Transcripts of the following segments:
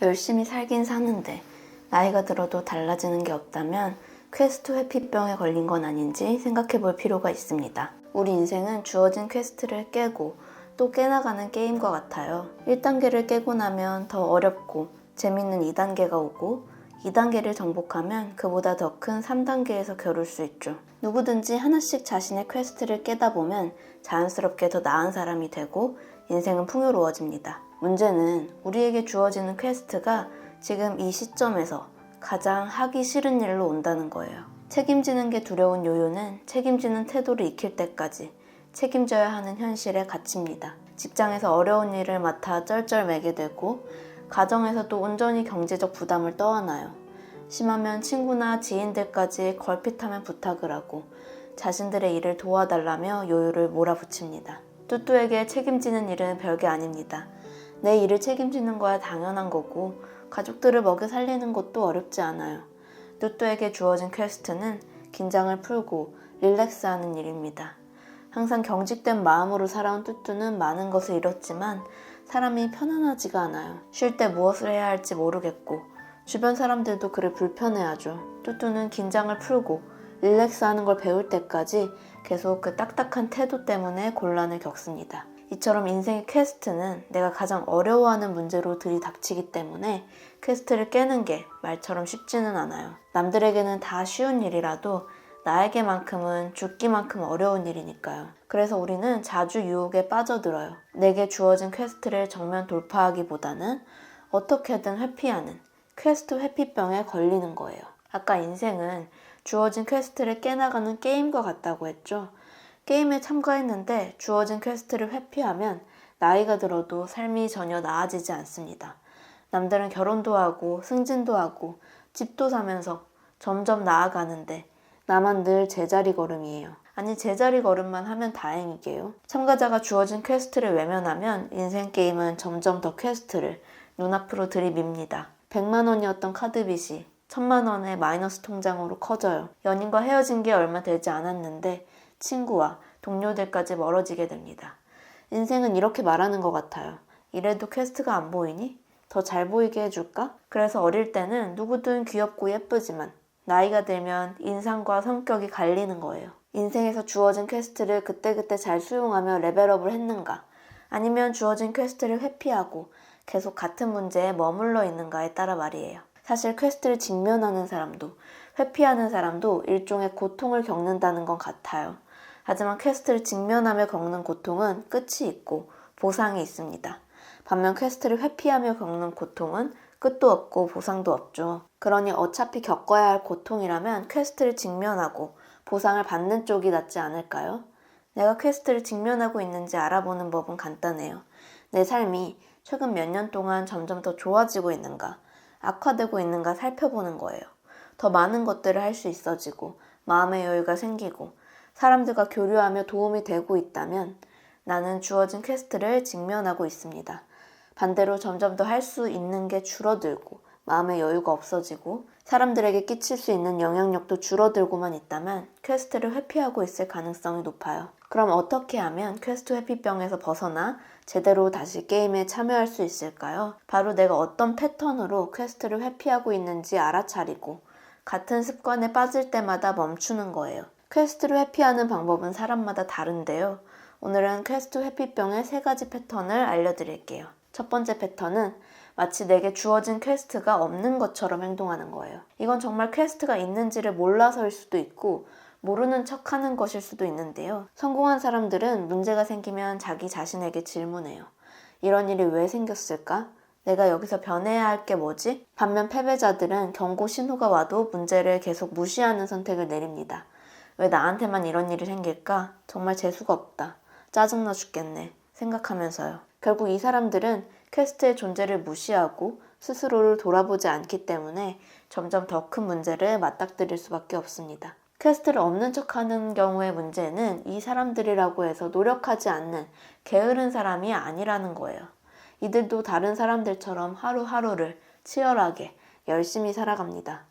열심히 살긴 사는데 나이가 들어도 달라지는 게 없다면 퀘스트 회피병에 걸린 건 아닌지 생각해 볼 필요가 있습니다. 우리 인생은 주어진 퀘스트를 깨고 또 깨나가는 게임과 같아요. 1단계를 깨고 나면 더 어렵고 재밌는 2단계가 오고 2단계를 정복하면 그보다 더 큰 3단계에서 겨룰 수 있죠. 누구든지 하나씩 자신의 퀘스트를 깨다 보면 자연스럽게 더 나은 사람이 되고 인생은 풍요로워집니다. 문제는 우리에게 주어지는 퀘스트가 지금 이 시점에서 가장 하기 싫은 일로 온다는 거예요. 책임지는 게 두려운 요요는 책임지는 태도를 익힐 때까지 책임져야 하는 현실에 갇힙니다. 직장에서 어려운 일을 맡아 쩔쩔매게 되고 가정에서도 온전히 경제적 부담을 떠안아요. 심하면 친구나 지인들까지 걸핏하면 부탁을 하고 자신들의 일을 도와달라며 요요를 몰아붙입니다. 뚜뚜에게 책임지는 일은 별게 아닙니다. 내 일을 책임지는 거야 당연한 거고 가족들을 먹여 살리는 것도 어렵지 않아요. 뚜뚜에게 주어진 퀘스트는 긴장을 풀고 릴렉스하는 일입니다. 항상 경직된 마음으로 살아온 뚜뚜는 많은 것을 잃었지만 사람이 편안하지가 않아요. 쉴 때 무엇을 해야 할지 모르겠고 주변 사람들도 그를 불편해하죠. 뚜뚜는 긴장을 풀고 릴렉스하는 걸 배울 때까지 계속 그 딱딱한 태도 때문에 곤란을 겪습니다. 이처럼 인생의 퀘스트는 내가 가장 어려워하는 문제로 들이닥치기 때문에 퀘스트를 깨는 게 말처럼 쉽지는 않아요. 남들에게는 다 쉬운 일이라도 나에게만큼은 죽기만큼 어려운 일이니까요. 그래서 우리는 자주 유혹에 빠져들어요. 내게 주어진 퀘스트를 정면 돌파하기보다는 어떻게든 회피하는 퀘스트 회피병에 걸리는 거예요. 아까 인생은 주어진 퀘스트를 깨나가는 게임과 같다고 했죠. 게임에 참가했는데 주어진 퀘스트를 회피하면 나이가 들어도 삶이 전혀 나아지지 않습니다. 남들은 결혼도 하고 승진도 하고 집도 사면서 점점 나아가는데 나만 늘 제자리 걸음이에요. 아니 제자리 걸음만 하면 다행이게요. 참가자가 주어진 퀘스트를 외면하면 인생 게임은 점점 더 퀘스트를 눈앞으로 들이밉니다. 100만 원이었던 카드빚이 1000만 원의 마이너스 통장으로 커져요. 연인과 헤어진 게 얼마 되지 않았는데 친구와 동료들까지 멀어지게 됩니다. 인생은 이렇게 말하는 것 같아요. 이래도 퀘스트가 안 보이니? 더 잘 보이게 해줄까? 그래서 어릴 때는 누구든 귀엽고 예쁘지만 나이가 들면 인상과 성격이 갈리는 거예요. 인생에서 주어진 퀘스트를 그때그때 잘 수용하며 레벨업을 했는가? 아니면 주어진 퀘스트를 회피하고 계속 같은 문제에 머물러 있는가에 따라 말이에요. 사실 퀘스트를 직면하는 사람도 회피하는 사람도 일종의 고통을 겪는다는 건 같아요. 하지만 퀘스트를 직면하며 겪는 고통은 끝이 있고 보상이 있습니다. 반면 퀘스트를 회피하며 겪는 고통은 끝도 없고 보상도 없죠. 그러니 어차피 겪어야 할 고통이라면 퀘스트를 직면하고 보상을 받는 쪽이 낫지 않을까요? 내가 퀘스트를 직면하고 있는지 알아보는 법은 간단해요. 내 삶이 최근 몇 년 동안 점점 더 좋아지고 있는가, 악화되고 있는가 살펴보는 거예요. 더 많은 것들을 할 수 있어지고 마음의 여유가 생기고 사람들과 교류하며 도움이 되고 있다면 나는 주어진 퀘스트를 직면하고 있습니다. 반대로 점점 더 할 수 있는 게 줄어들고 마음의 여유가 없어지고 사람들에게 끼칠 수 있는 영향력도 줄어들고만 있다면 퀘스트를 회피하고 있을 가능성이 높아요. 그럼 어떻게 하면 퀘스트 회피병에서 벗어나 제대로 다시 게임에 참여할 수 있을까요? 바로 내가 어떤 패턴으로 퀘스트를 회피하고 있는지 알아차리고 같은 습관에 빠질 때마다 멈추는 거예요. 퀘스트를 회피하는 방법은 사람마다 다른데요. 오늘은 퀘스트 회피병의 3가지 패턴을 알려드릴게요. 첫 번째 패턴은 마치 내게 주어진 퀘스트가 없는 것처럼 행동하는 거예요. 이건 정말 퀘스트가 있는지를 몰라서일 수도 있고 모르는 척하는 것일 수도 있는데요. 성공한 사람들은 문제가 생기면 자기 자신에게 질문해요. 이런 일이 왜 생겼을까? 내가 여기서 변해야 할 게 뭐지? 반면 패배자들은 경고 신호가 와도 문제를 계속 무시하는 선택을 내립니다. 왜 나한테만 이런 일이 생길까? 정말 재수가 없다. 짜증나 죽겠네. 생각하면서요. 결국 이 사람들은 퀘스트의 존재를 무시하고 스스로를 돌아보지 않기 때문에 점점 더 큰 문제를 맞닥뜨릴 수밖에 없습니다. 퀘스트를 없는 척하는 경우의 문제는 이 사람들이라고 해서 노력하지 않는 게으른 사람이 아니라는 거예요. 이들도 다른 사람들처럼 하루하루를 치열하게 열심히 살아갑니다.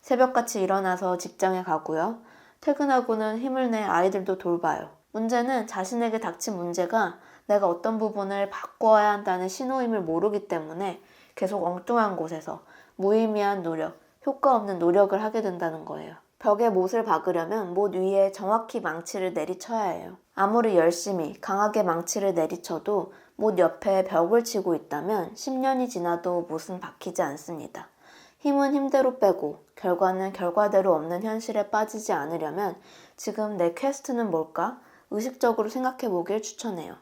새벽같이 일어나서 직장에 가고요. 퇴근하고는 힘을 내 아이들도 돌봐요. 문제는 자신에게 닥친 문제가 내가 어떤 부분을 바꿔야 한다는 신호임을 모르기 때문에 계속 엉뚱한 곳에서 무의미한 노력, 효과 없는 노력을 하게 된다는 거예요. 벽에 못을 박으려면 못 위에 정확히 망치를 내리쳐야 해요. 아무리 열심히 강하게 망치를 내리쳐도 못 옆에 벽을 치고 있다면 10년이 지나도 못은 박히지 않습니다. 힘은 힘대로 빼고 결과는 결과대로 없는 현실에 빠지지 않으려면 지금 내 퀘스트는 뭘까? 의식적으로 생각해 보길 추천해요.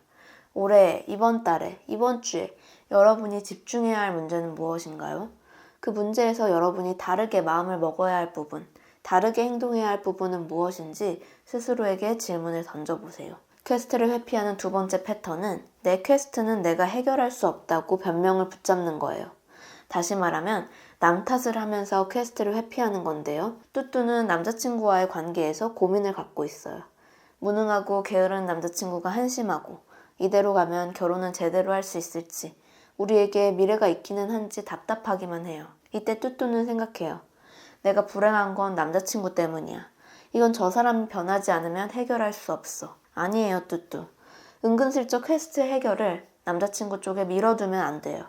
올해, 이번 달에, 이번 주에 여러분이 집중해야 할 문제는 무엇인가요? 그 문제에서 여러분이 다르게 마음을 먹어야 할 부분, 다르게 행동해야 할 부분은 무엇인지 스스로에게 질문을 던져보세요. 퀘스트를 회피하는 두 번째 패턴은 내 퀘스트는 내가 해결할 수 없다고 변명을 붙잡는 거예요. 다시 말하면 남 탓을 하면서 퀘스트를 회피하는 건데요. 뚜뚜는 남자친구와의 관계에서 고민을 갖고 있어요. 무능하고 게으른 남자친구가 한심하고 이대로 가면 결혼은 제대로 할 수 있을지 우리에게 미래가 있기는 한지 답답하기만 해요. 이때 뚜뚜는 생각해요. 내가 불행한 건 남자친구 때문이야. 이건 저 사람이 변하지 않으면 해결할 수 없어. 아니에요, 뚜뚜. 은근슬쩍 퀘스트 해결을 남자친구 쪽에 밀어두면 안 돼요.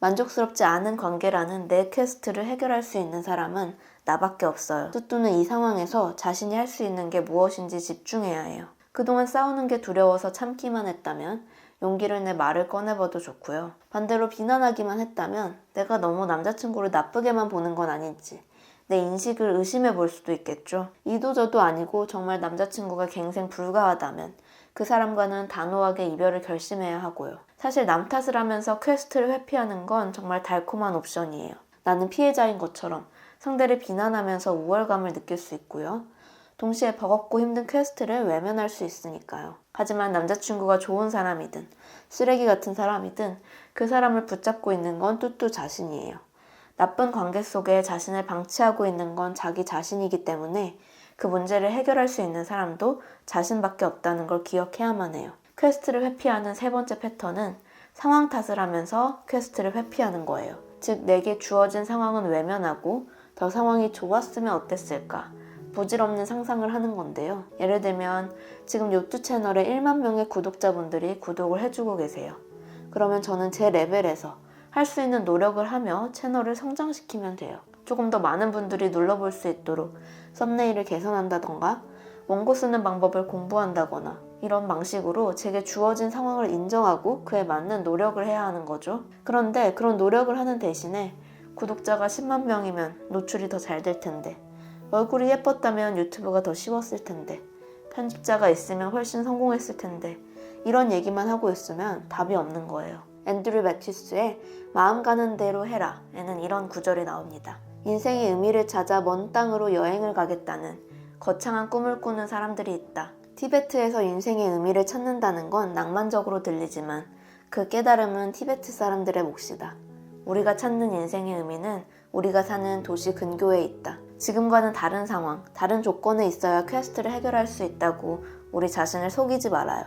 만족스럽지 않은 관계라는 내 퀘스트를 해결할 수 있는 사람은 나밖에 없어요. 뚜뚜는 이 상황에서 자신이 할 수 있는 게 무엇인지 집중해야 해요. 그동안 싸우는 게 두려워서 참기만 했다면 용기를 내 말을 꺼내봐도 좋고요. 반대로 비난하기만 했다면 내가 너무 남자친구를 나쁘게만 보는 건 아닌지 내 인식을 의심해 볼 수도 있겠죠. 이도저도 아니고 정말 남자친구가 갱생 불가하다면 그 사람과는 단호하게 이별을 결심해야 하고요. 사실 남 탓을 하면서 퀘스트를 회피하는 건 정말 달콤한 옵션이에요. 나는 피해자인 것처럼 상대를 비난하면서 우월감을 느낄 수 있고요. 동시에 버겁고 힘든 퀘스트를 외면할 수 있으니까요. 하지만 남자친구가 좋은 사람이든 쓰레기 같은 사람이든 그 사람을 붙잡고 있는 건 뚜뚜 자신이에요. 나쁜 관계 속에 자신을 방치하고 있는 건 자기 자신이기 때문에 그 문제를 해결할 수 있는 사람도 자신밖에 없다는 걸 기억해야만 해요. 퀘스트를 회피하는 세 번째 패턴은 상황 탓을 하면서 퀘스트를 회피하는 거예요. 즉 내게 주어진 상황은 외면하고 더 상황이 좋았으면 어땠을까? 부질없는 상상을 하는 건데요. 예를 들면 지금 요트 채널에 1만 명의 구독자분들이 구독을 해주고 계세요. 그러면 저는 제 레벨에서 할 수 있는 노력을 하며 채널을 성장시키면 돼요. 조금 더 많은 분들이 눌러볼 수 있도록 썸네일을 개선한다던가 원고 쓰는 방법을 공부한다거나 이런 방식으로 제게 주어진 상황을 인정하고 그에 맞는 노력을 해야 하는 거죠. 그런데 그런 노력을 하는 대신에 구독자가 10만 명이면 노출이 더 잘 될 텐데 얼굴이 예뻤다면 유튜브가 더 쉬웠을 텐데 편집자가 있으면 훨씬 성공했을 텐데 이런 얘기만 하고 있으면 답이 없는 거예요. 앤드류 매튜스의 마음 가는 대로 해라 에는 이런 구절이 나옵니다. 인생의 의미를 찾아 먼 땅으로 여행을 가겠다는 거창한 꿈을 꾸는 사람들이 있다. 티베트에서 인생의 의미를 찾는다는 건 낭만적으로 들리지만 그 깨달음은 티베트 사람들의 몫이다. 우리가 찾는 인생의 의미는 우리가 사는 도시 근교에 있다. 지금과는 다른 상황, 다른 조건에 있어야 퀘스트를 해결할 수 있다고 우리 자신을 속이지 말아요.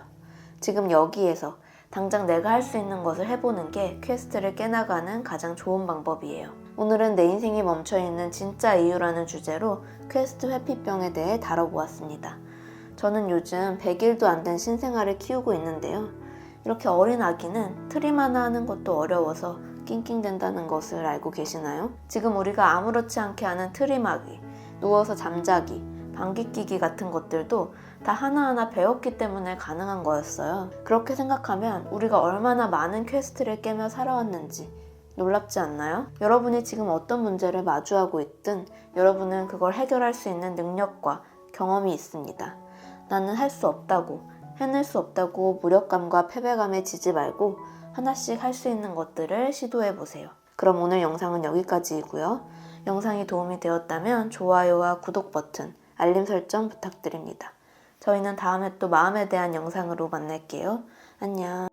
지금 여기에서 당장 내가 할 수 있는 것을 해보는 게 퀘스트를 깨나가는 가장 좋은 방법이에요. 오늘은 내 인생이 멈춰있는 진짜 이유라는 주제로 퀘스트 회피병에 대해 다뤄보았습니다. 저는 요즘 100일도 안 된 신생아를 키우고 있는데요. 이렇게 어린 아기는 트림 하나 하는 것도 어려워서 낑낑댄다는 것을 알고 계시나요? 지금 우리가 아무렇지 않게 하는 트림하기, 누워서 잠자기, 방귀 뀌기 같은 것들도 다 하나하나 배웠기 때문에 가능한 거였어요. 그렇게 생각하면 우리가 얼마나 많은 퀘스트를 깨며 살아왔는지 놀랍지 않나요? 여러분이 지금 어떤 문제를 마주하고 있든 여러분은 그걸 해결할 수 있는 능력과 경험이 있습니다. 나는 할 수 없다고, 해낼 수 없다고 무력감과 패배감에 지지 말고 하나씩 할 수 있는 것들을 시도해보세요. 그럼 오늘 영상은 여기까지이고요. 영상이 도움이 되었다면 좋아요와 구독 버튼, 알림 설정 부탁드립니다. 저희는 다음에 또 마음에 대한 영상으로 만날게요. 안녕.